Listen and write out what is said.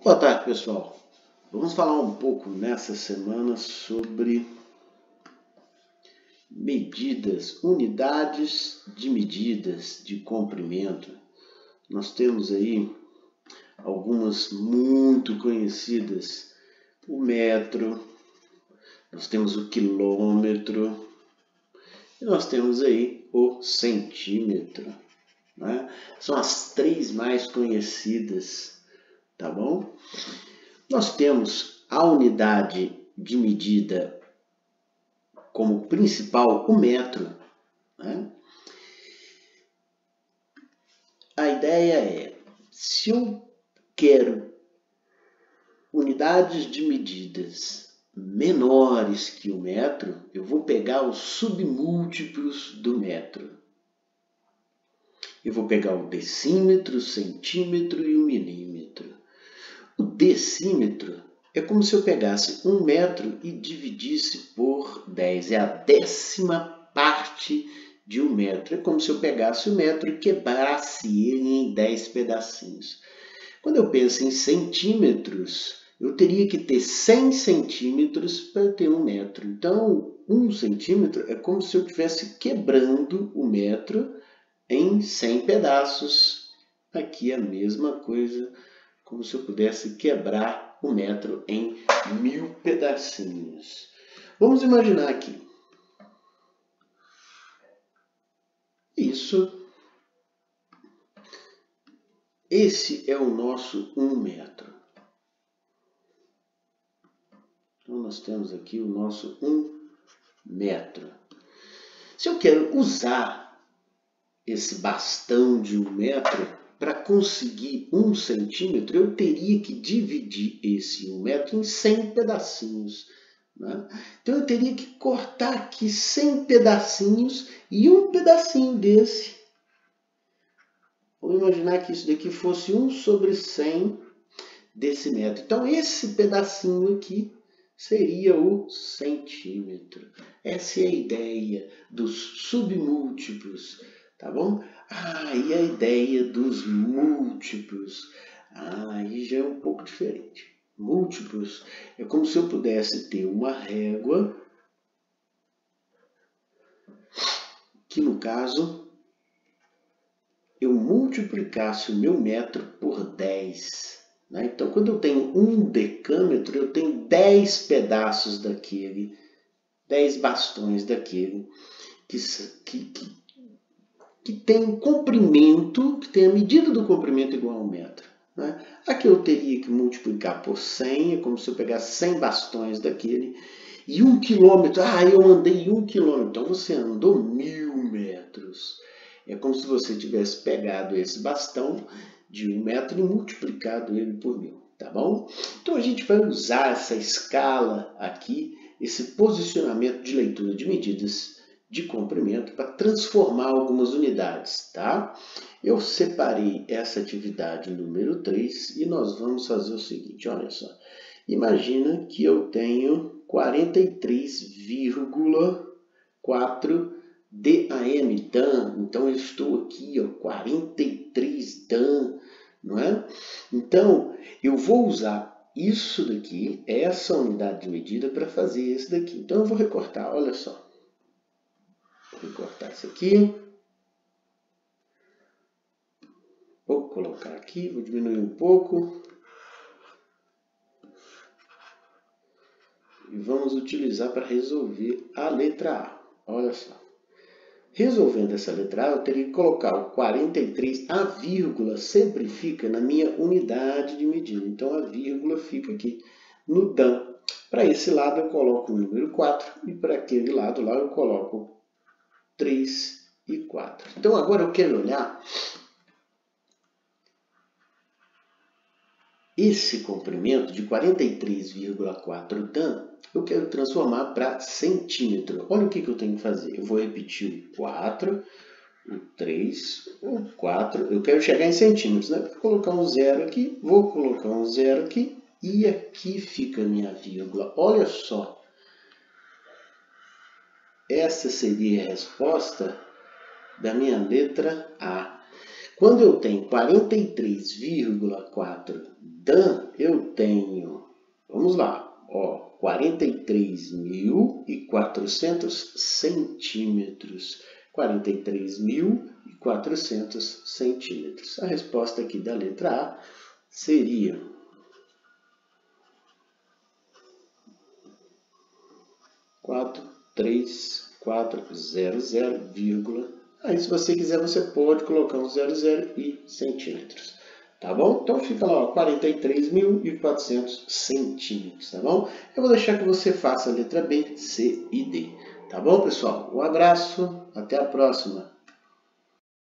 Boa tarde, pessoal. Vamos falar um pouco nessa semana sobre medidas, unidades de medidas de comprimento. Nós temos aí algumas muito conhecidas: o metro, nós temos o quilômetro e nós temos aí o centímetro, né? São as três mais conhecidas, tá bom? Nós temos a unidade de medida como principal o metro, né? A ideia é, se eu quero unidades de medidas menores que o metro, eu vou pegar os submúltiplos do metro. Eu vou pegar o decímetro, o centímetro e o milímetro. O decímetro é como se eu pegasse 1 metro e dividisse por 10. É a 10ª parte de 1 metro. É como se eu pegasse o metro e quebrasse ele em 10 pedacinhos. Quando eu penso em centímetros, eu teria que ter 100 centímetros para ter 1 metro. Então, 1 centímetro é como se eu estivesse quebrando o metro em 100 pedaços. Aqui é a mesma coisa, como se eu pudesse quebrar o metro em 1000 pedacinhos. Vamos imaginar aqui. Esse é o nosso 1 metro. Então, nós temos aqui o nosso 1 metro. Se eu quero usar esse bastão de 1 metro para conseguir 1 centímetro, eu teria que dividir esse 1 metro em 100 pedacinhos. Né? Então, eu teria que cortar aqui 100 pedacinhos e um pedacinho desse. Vamos imaginar que isso daqui fosse 1 sobre 100 desse metro. Então, esse pedacinho aqui seria o centímetro. Essa é a ideia dos submúltiplos, tá bom? E a ideia dos múltiplos. Aí já é um pouco diferente. Múltiplos é como se eu pudesse ter uma régua, que no caso eu multiplicasse o meu metro por 10. Né? Então, quando eu tenho 1 decâmetro, eu tenho 10 pedaços daquele, 10 bastões daquele, que tem um comprimento, que tem a medida do comprimento igual a 1 metro. Né? Aqui eu teria que multiplicar por 100, é como se eu pegasse 100 bastões daquele, e 1 quilômetro, eu andei 1 quilômetro, então você andou 1000 metros. É como se você tivesse pegado esse bastão de 1 metro e multiplicado ele por 1000, tá bom? Então a gente vai usar essa escala aqui, esse posicionamento de leitura de medidas de comprimento para transformar algumas unidades, tá? Eu separei essa atividade número 3 e nós vamos fazer o seguinte, olha só. Imagina que eu tenho 43,4 DAM, então eu estou aqui, 43 DAM, não é? Então, eu vou usar isso daqui, essa unidade de medida, para fazer esse daqui. Então, eu vou recortar, olha só. Vou recortar isso aqui. Vou colocar aqui, vou diminuir um pouco. E vamos utilizar para resolver a letra A. Olha só. Resolvendo essa letra A, eu teria que colocar o 43, a vírgula sempre fica na minha unidade de medida. Então, a vírgula fica aqui no DAM. Para esse lado, eu coloco o número 4 e para aquele lado lá, eu coloco 3 e 4. Então, agora eu quero olhar esse comprimento de 43,4 DAM, eu quero transformar para centímetro. Olha o que eu tenho que fazer. Eu vou repetir o 4, o 3, o 4. Eu quero chegar em centímetros, né? Vou colocar um 0 aqui, vou colocar um 0 aqui e aqui fica a minha vírgula. Olha só. Essa seria a resposta da minha letra A. Quando eu tenho 43,4 Então, eu tenho, vamos lá, ó, 43.400 centímetros. 43.400 centímetros. A resposta aqui da letra A seria 43400, aí se você quiser você pode colocar um 00 e centímetros, tá bom? Então fica lá, ó, 43.400 centímetros, tá bom? Eu vou deixar que você faça a letra B, C e D, tá bom, pessoal? Um abraço, até a próxima!